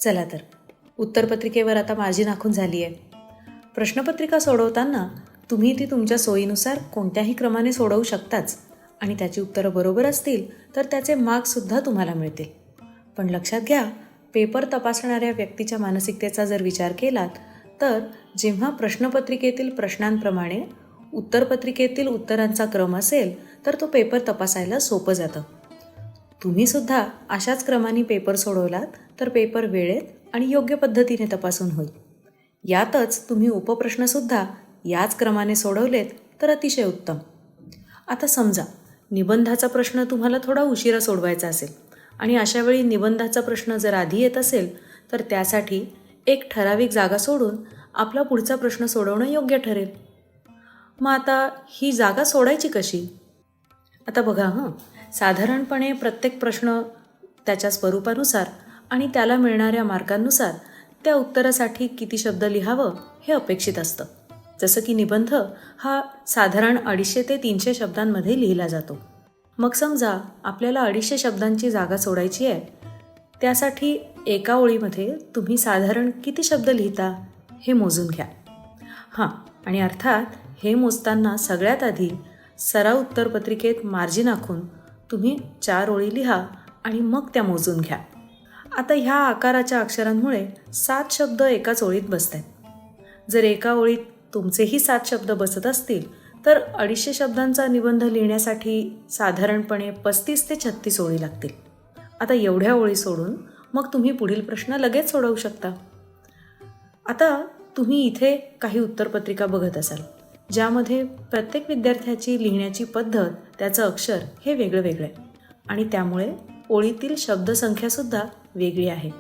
चला तर, उत्तरपत्रिकेवर आता मार्जिन आखून झाली आहे. प्रश्नपत्रिका सोडवताना तुम्ही ती तुमच्या सोयीनुसार कोणत्याही क्रमाने सोडवू शकताच आणि त्याची उत्तरं बरोबर असतील तर त्याचे मार्क्ससुद्धा तुम्हाला मिळतील. पण लक्षात घ्या, पेपर तपासणाऱ्या व्यक्तीच्या मानसिकतेचा जर विचार केलात तर जेव्हा प्रश्नपत्रिकेतील प्रश्नांप्रमाणे उत्तरपत्रिकेतील उत्तरांचा क्रम असेल तर तो पेपर तपासायला सोपं जातं. तुम्हीसुद्धा अशाच क्रमाने पेपर सोडवलात तर पेपर वेळेत आणि योग्य पद्धतीने तपासून होईल. यातच तुम्ही उपप्रश्नसुद्धा याच क्रमाने सोडवलेत तर अतिशय उत्तम. आता समजा निबंधाचा प्रश्न तुम्हाला थोडा उशिरा सोडवायचा असेल आणि अशावेळी निबंधाचा प्रश्न जर आधी येत असेल तर त्यासाठी एक ठराविक जागा सोडून आपला पुढचा प्रश्न सोडवणं योग्य ठरेल. मग आता ही जागा सोडायची कशी? आता बघा साधारणपणे प्रत्येक प्रश्न त्याच्या स्वरूपानुसार आणि त्याला मिळणाऱ्या मार्कांनुसार त्या उत्तरासाठी किती शब्द लिहावं हे अपेक्षित असतं. जसं की निबंध हा साधारण 250 ते 300 शब्दांमध्ये लिहिला जातो. मग समजा आपल्याला 250 शब्दांची जागा सोडायची आहे. त्यासाठी एका ओळीमध्ये तुम्ही साधारण किती शब्द लिहिता हे मोजून घ्या. आणि अर्थात हे मोजताना सगळ्यात आधी सराव उत्तरपत्रिकेत मार्जिन आखून तुम्ही 4 ओळी लिहा आणि मग त्या मोजून घ्या. आता ह्या आकाराच्या अक्षरांमुळे 7 शब्द एकाच ओळीत बसत आहेत. जर एका ओळीत तुमचेही 7 शब्द बसत असतील तर 250 शब्दांचा निबंध लिहिण्यासाठी साधारणपणे 35 ते 36 ओळी लागतील. आता एवढ्या ओळी सोडून मग तुम्ही पुढील प्रश्न लगेच सोडवू शकता. आता तुम्ही इथे काही उत्तरपत्रिका बघत असाल ज्यामध्ये प्रत्येक विद्यार्थ्याची लिहिण्याची पद्धत, त्याचं अक्षर हे वेगळं वेगळं आहे आणि त्यामुळे ओळीतील शब्दसंख्यासुद्धा वेगळी आहे.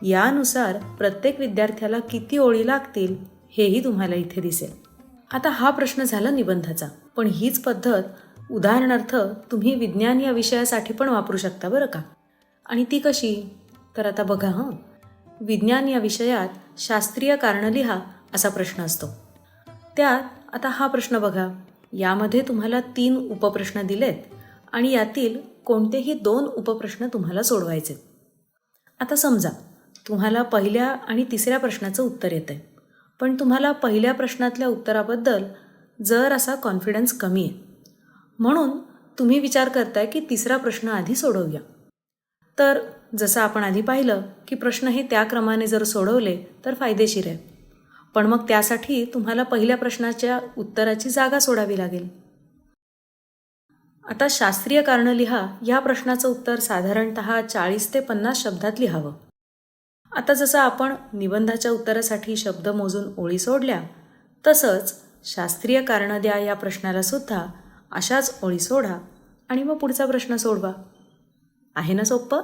यानुसार प्रत्येक विद्यार्थ्याला किती ओळी लागतील हेही तुम्हाला इथे दिसेल. आता हा प्रश्न झाला निबंधाचा, पण हीच पद्धत उदाहरणार्थ तुम्ही विज्ञान या विषयासाठी पण वापरू शकता बरं का. आणि ती कशी? तर आता बघा विज्ञान या विषयात शास्त्रीय कारणं लिहा असा प्रश्न असतो. त्यात आता हा प्रश्न बघा, यामध्ये तुम्हाला 3 उपप्रश्न दिलेत आणि यातील कोणतेही 2 उपप्रश्न तुम्हाला सोडवायचे. आता समजा तुम्हाला पहिल्या आणि तिसऱ्या प्रश्नाचं उत्तर येतं आहे, पण तुम्हाला पहिल्या प्रश्नातल्या उत्तराबद्दल जर असा कॉन्फिडन्स कमी आहे, म्हणून तुम्ही विचार करताय की तिसरा प्रश्न आधी सोडवूया. तर जसं आपण आधी पाहिलं की प्रश्न हे त्या क्रमाने जर सोडवले तर फायदेशीर आहे, पण मग त्यासाठी तुम्हाला पहिल्या प्रश्नाच्या उत्तराची जागा सोडावी लागेल. आता शास्त्रीय कारणं लिहा या प्रश्नाचं उत्तर साधारणतः 40 ते 50 शब्दात लिहावं. आता जसं आपण निबंधाच्या उत्तरासाठी शब्द मोजून ओळी सोडल्या, तसंच शास्त्रीय कारणं द्या या प्रश्नाला सुद्धा अशाच ओळी सोडा आणि मग पुढचा प्रश्न सोडवा. आहे ना सोपं?